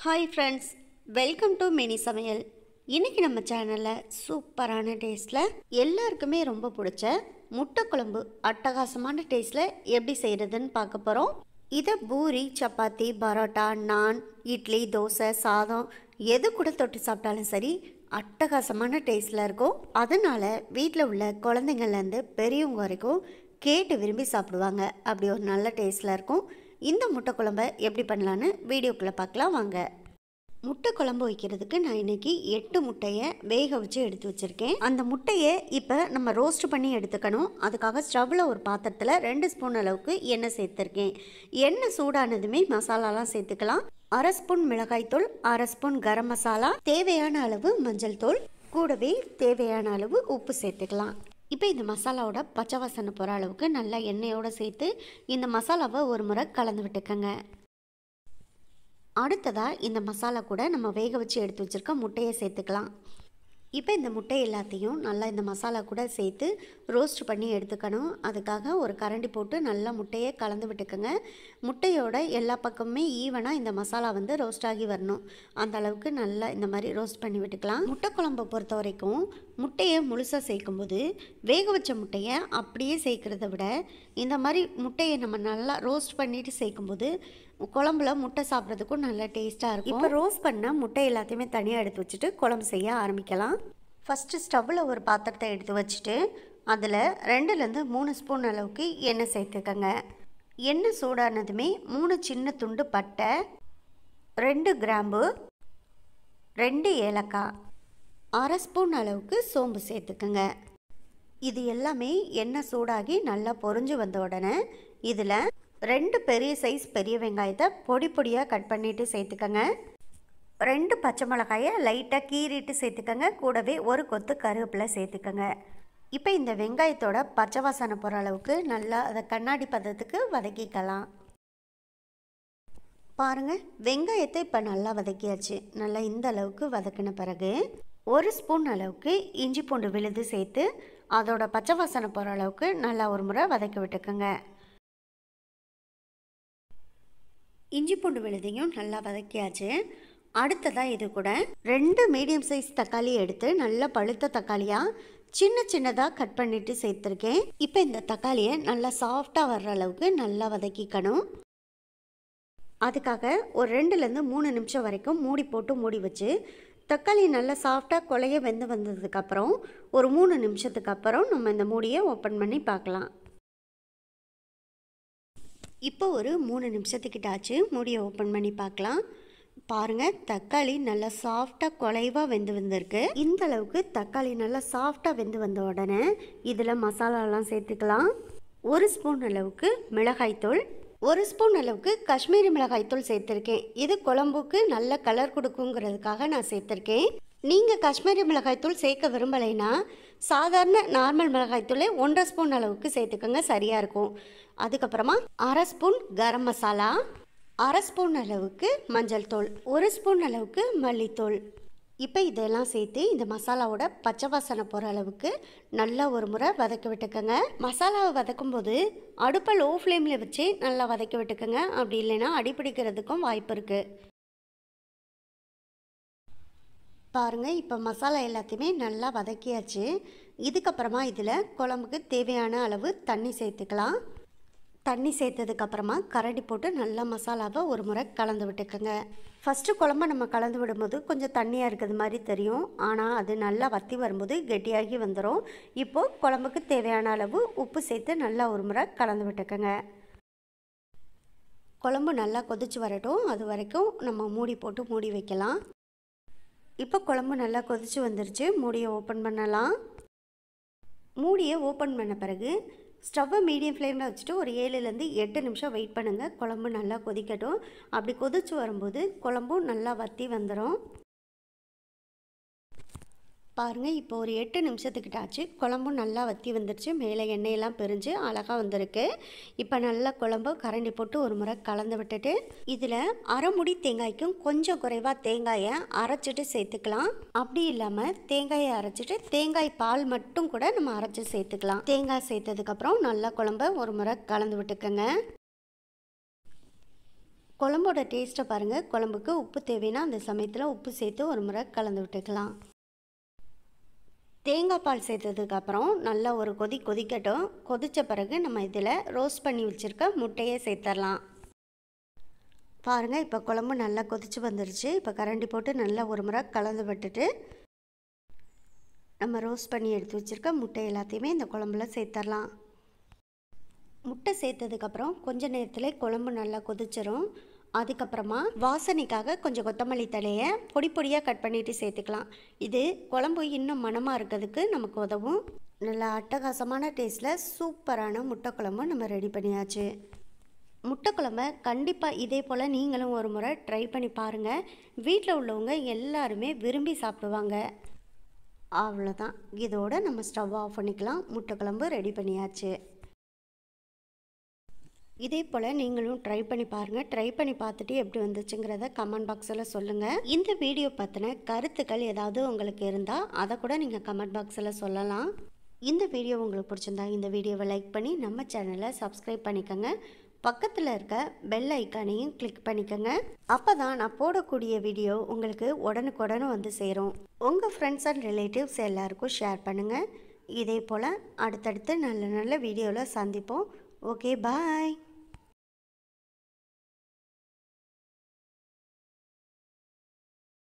Hi friends, welcome to mini சமையல். இன்றைக்கி நம்ம சேனலில் சூப்பரான டேஸ்ட்டில் எல்லாருக்குமே ரொம்ப பிடிச்ச முட்டை குழம்பு அட்டகாசமான டேஸ்ட்டில் எப்படி செய்கிறதுன்னு பார்க்க போகிறோம். இதை பூரி, சப்பாத்தி, பரோட்டா, நான், இட்லி, தோசை, சாதம் எது கூட தொட்டு சாப்பிட்டாலும் சரி அட்டகாசமான டேஸ்ட்டில் இருக்கும். அதனால் வீட்டில் உள்ள குழந்தைங்கள்லேருந்து பெரியவங்க வரைக்கும் கேட்டு விரும்பி சாப்பிடுவாங்க. அப்படி ஒரு நல்ல டேஸ்ட்டில் இருக்கும். இந்த முட்டை குழம்பை எப்படி பண்ணலான்னு வீடியோக்குள்ளே பார்க்கலாம் வாங்க. முட்டை குழம்பு வைக்கிறதுக்கு நான் இன்றைக்கி 8 முட்டையை வேக வச்சு எடுத்து வச்சுருக்கேன். அந்த முட்டையை இப்போ நம்ம ரோஸ்ட் பண்ணி எடுத்துக்கணும். அதுக்காக ஸ்டவ்வில் ஒரு பாத்திரத்தில் 2 ஸ்பூன் அளவுக்கு எண்ணெய் சேர்த்துருக்கேன். எண்ணெய் சூடானதுமே மசாலாலாம் சேர்த்துக்கலாம். 1/2 ஸ்பூன் மிளகாய்த்தூள், 1/2 ஸ்பூன் கரம் மசாலா, தேவையான அளவு மஞ்சள் தூள், கூடவே தேவையான அளவு உப்பு சேர்த்துக்கலாம். இப்போ இந்த மசாலாவோட பச்சை வாசனை போகிற அளவுக்கு நல்லா எண்ணெயோடு சேர்த்து இந்த மசாலாவை ஒரு முறை கலந்து விட்டுக்கங்க. அடுத்ததாக இந்த மசாலா கூட நம்ம வேக வச்சு எடுத்து வச்சுருக்க முட்டையை சேர்த்துக்கலாம். இப்போ இந்த முட்டை எல்லாத்தையும் நல்லா இந்த மசாலா கூட சேர்த்து ரோஸ்ட் பண்ணி எடுத்துக்கணும். அதுக்காக ஒரு கரண்டி போட்டு நல்லா முட்டையை கலந்து விட்டுக்கோங்க. முட்டையோட எல்லா பக்கமுமே ஈவனாக இந்த மசாலா ரோஸ்ட் ஆகி வரணும். அந்த அளவுக்கு நல்லா இந்த மாதிரி ரோஸ்ட் பண்ணி விட்டுக்கலாம். முட்டை குழம்பை பொறுத்த வரைக்கும் முட்டையை முழுசாக சேர்க்கும்போது வேக வச்ச முட்டையை அப்படியே சேர்க்குறத விட இந்த மாதிரி முட்டையை நம்ம நல்லா ரோஸ்ட் பண்ணிவிட்டு சேர்க்கும்போது குழம்புல முட்டை சாப்பிட்றதுக்கும் நல்லா டேஸ்ட்டாக இருக்கும். இப்போ ரோஸ்ட் பண்ண முட்டை எல்லாத்தையுமே தனியாக எடுத்து வச்சுட்டு குழம்பு செய்ய ஆரம்பிக்கலாம். ஃபஸ்ட்டு ஸ்டவ்வில் ஒரு பாத்திரத்தை எடுத்து வச்சுட்டு அதில் 2லேருந்து 3 ஸ்பூன் அளவுக்கு எண்ணெய் சேர்த்துக்கங்க. எண்ணெய் சூடானதுமே 3 சின்ன துண்டு பட்டை, 2 கிராம்பு, 2 ஏலக்காய், 1/2 ஸ்பூன் அளவுக்கு சோம்பு சேர்த்துக்கங்க. இது எல்லாமே எண்ணெய் சூடாகி நல்லா பொரிஞ்சு வந்த உடனே இதில் 2 பெரிய சைஸ் பெரிய வெங்காயத்தை பொடி பொடியாக கட் பண்ணிவிட்டு சேர்த்துக்கங்க. 2 பச்சை மிளகாயை லைட்டாக கீறிட்டு சேர்த்துக்கங்க. கூடவே ஒரு கொத்து கருவேப்பிலை சேர்த்துக்கங்க. இப்போ இந்த வெங்காயத்தோட பச்சை வாசனை போகிற அளவுக்கு நல்லா அதை கண்ணாடி பதத்துக்கு வதக்கிக்கலாம். பாருங்கள், வெங்காயத்தை இப்போ நல்லா வதக்கியாச்சு. நல்லா இந்த அளவுக்கு வதக்கின பிறகு 1 ஸ்பூன் அளவுக்கு இஞ்சி பூண்டு விழுது சேர்த்து அதோட பச்சை வாசனை போகிற அளவுக்கு நல்லா ஒரு முறை வதக்கி விட்டுக்குங்க. இஞ்சி பூண்டு விழுதையும் நல்லா வதக்கியாச்சு. அடுத்ததாக இது கூட 2 மீடியம் சைஸ் தக்காளி எடுத்து நல்லா பழுத்த தக்காளியாக சின்ன சின்னதாக கட் பண்ணிவிட்டு சேர்த்துருக்கேன். இப்போ இந்த தக்காளியை நல்லா சாஃப்டாக வர்ற அளவுக்கு நல்லா வதக்கிக்கணும். அதுக்காக ஒரு 2லேருந்து 3 நிமிஷம் வரைக்கும் மூடி போட்டு மூடி வச்சு தக்காளி நல்லா சாஃப்டாக கொலைய வெந்து வந்ததுக்கப்புறம் ஒரு 3 நிமிஷத்துக்கு அப்புறம் நம்ம இந்த மூடியை ஓப்பன் பண்ணி பார்க்கலாம். இப்போ ஒரு 3 நிமிஷத்துக்கிட்ட ஆச்சு. மூடியை ஓப்பன் பண்ணி பார்க்கலாம். பாருங்கள், தக்காளி நல்லா சாஃப்டாக குலைவாக வெந்து வந்திருக்கு. இந்த அளவுக்கு தக்காளி நல்லா சாஃப்டாக வெந்து வந்த உடனே இதில் மசாலாலாம் சேர்த்துக்கலாம். 1 ஸ்பூன் அளவுக்கு மிளகாய்த்தூள், 1 ஸ்பூன் அளவுக்கு காஷ்மீரி மிளகாய்த்தூள் சேர்த்துருக்கேன். இது குழம்புக்கு நல்ல கலர் கொடுக்குங்கிறதுக்காக நான் சேர்த்துருக்கேன். நீங்கள் காஷ்மீரி மிளகாய்த்தூள் சேர்க்க விரும்பலைன்னா சாதாரண நார்மல் மிளகாய்த்தூளே 1/2 ஸ்பூன் அளவுக்கு சேர்த்துக்கோங்க, சரியாக இருக்கும். அதுக்கப்புறமா 1/2 ஸ்பூன் கரம் மசாலா, 1/2 ஸ்பூன் அளவுக்கு மஞ்சள் தூள், 1 ஸ்பூன் அளவுக்கு மல்லித்தூள். இப்போ இதெல்லாம் சேர்த்து இந்த மசாலாவோட பச்சை வாசனை போகிற அளவுக்கு நல்லா ஒரு முறை வதக்கி விட்டுக்கோங்க. மசாலாவை வதக்கும்போது அடுப்பை லோ ஃப்ளேமில் வச்சு நல்லா வதக்கி விட்டுக்கோங்க. அப்படி இல்லைன்னா அடிப்பிடிக்கிறதுக்கும் வாய்ப்பு இருக்குது. பாருங்கள், இப்போ மசாலா எல்லாத்தையுமே நல்லா வதக்கியாச்சு. இதுக்கப்புறமா இதில் குழம்புக்கு தேவையான அளவு தண்ணி சேர்த்துக்கலாம். தண்ணி சேர்த்ததுக்கப்புறமா கரண்டி போட்டு நல்லா மசாலாவை ஒரு முறை கலந்து விட்டுக்கோங்க. ஃபஸ்ட்டு குழம்பை நம்ம கலந்து விடும்போது கொஞ்சம் தண்ணியாக இருக்கிறது மாதிரி தெரியும். ஆனால் அது நல்லா வற்றி வரும்போது கெட்டியாகி வந்துடும். இப்போது குழம்புக்கு தேவையான அளவு உப்பு சேர்த்து நல்லா ஒரு முறை கலந்து விட்டுக்கோங்க. குழம்பு நல்லா கொதிச்சு வரட்டும். அது வரைக்கும் நம்ம மூடி போட்டு மூடி வைக்கலாம். இப்போ குழம்பு நல்லா கொதிச்சு வந்துருச்சு. மூடியை ஓப்பன் பண்ணலாம். மூடியை ஓப்பன் பண்ண பிறகு ஸ்டவ்வை மீடியம் ஃப்ளேமில் வச்சுட்டு ஒரு 7லேருந்து 8 நிமிஷம் வெயிட் பண்ணுங்கள். குழம்பு நல்லா கொதிக்கட்டும். அப்படி கொதிச்சு வரும்போது குழம்பும் நல்லா வற்றி வந்துடும். பாருங்கள், இப்போ ஒரு 8 நிமிஷத்துக்கிட்ட ஆச்சு. குழம்பும் நல்லா வற்றி வந்துருச்சு. மேலே எண்ணெயெல்லாம் பிரிஞ்சு அழகாக வந்திருக்கு. இப்போ நல்லா குழம்பு கரண்டி போட்டு ஒரு முறை கலந்து விட்டுட்டு இதில் அரை முடி தேங்காய்க்கும் கொஞ்சம் குறைவாக தேங்காயை அரைச்சிட்டு சேர்த்துக்கலாம். அப்படி இல்லாமல் தேங்காயை அரைச்சிட்டு தேங்காய் பால் மட்டும் கூட நம்ம அரைச்சி சேர்த்துக்கலாம். தேங்காய் சேர்த்ததுக்கப்புறம் நல்லா குழம்பை ஒரு முறை கலந்து விட்டுக்கோங்க. குழம்போட டேஸ்ட்டை பாருங்கள். குழம்புக்கு உப்பு தேவைன்னா அந்த சமயத்தில் உப்பு சேர்த்து ஒரு முறை கலந்து விட்டுக்கலாம். தேங்காய் பால் சேர்த்ததுக்கப்புறம் நல்லா ஒரு கொதிக்கட்டும். கொதித்த பிறகு நம்ம இதில் ரோஸ்ட் பண்ணி வச்சுருக்க முட்டையை சேர்த்துடலாம். பாருங்கள், இப்போ குழம்பு நல்லா கொதித்து வந்துருச்சு. இப்போ கரண்டி போட்டு நல்லா ஒரு முறை கலந்து விட்டுட்டு நம்ம ரோஸ்ட் பண்ணி எடுத்து வச்சுருக்க முட்டை எல்லாத்தையுமே இந்த குழம்புல சேர்த்துடலாம். முட்டை சேர்த்ததுக்கப்புறம் கொஞ்ச நேரத்தில் குழம்பு நல்லா கொதிச்சிரும். அதுக்கப்புறமா வாசனைக்காக கொஞ்சம் கொத்தமல்லி தழையை பொடி பொடியாக கட் பண்ணிவிட்டு சேர்த்துக்கலாம். இது குழம்பு இன்னும் மணமாக இருக்கிறதுக்கு நமக்கு உதவும். நல்லா அட்டகாசமான டேஸ்ட்டில் சூப்பரான முட்டை குழம்பு நம்ம ரெடி பண்ணியாச்சு. முட்டை குழம்ப கண்டிப்பாக இதே போல் நீங்களும் ஒரு முறை ட்ரை பண்ணி பாருங்கள். வீட்டில் உள்ளவங்க எல்லாருமே விரும்பி சாப்பிடுவாங்க. அவ்வளோதான், இதோட நம்ம ஸ்டவ் ஆஃப் பண்ணிக்கலாம். முட்டை குழம்பு ரெடி பண்ணியாச்சு. இதே போல் நீங்களும் ட்ரை பண்ணி பாருங்கள். ட்ரை பண்ணி பார்த்துட்டு எப்படி வந்துச்சுங்கிறத கமெண்ட் பாக்ஸில் சொல்லுங்கள். இந்த வீடியோ பற்றின கருத்துக்கள் ஏதாவது உங்களுக்கு இருந்தால் அதை கூட நீங்கள் கமெண்ட் பாக்ஸில் சொல்லலாம். இந்த வீடியோ உங்களுக்கு பிடிச்சிருந்தா இந்த வீடியோவை லைக் பண்ணி நம்ம சேனலை சப்ஸ்கிரைப் பண்ணிக்கோங்க. பக்கத்தில் இருக்க பெல் ஐக்கானையும் கிளிக் பண்ணிக்கோங்க. அப்போ தான் நான் போடக்கூடிய வீடியோ உங்களுக்கு உடனுக்குடனே வந்து சேரும். உங்கள் ஃப்ரெண்ட்ஸ் அண்ட் ரிலேட்டிவ்ஸ் எல்லாருக்கும் ஷேர் பண்ணுங்கள். இதே போல் அடுத்தடுத்து நல்ல நல்ல வீடியோவில் சந்திப்போம். ஓகே, பாய்.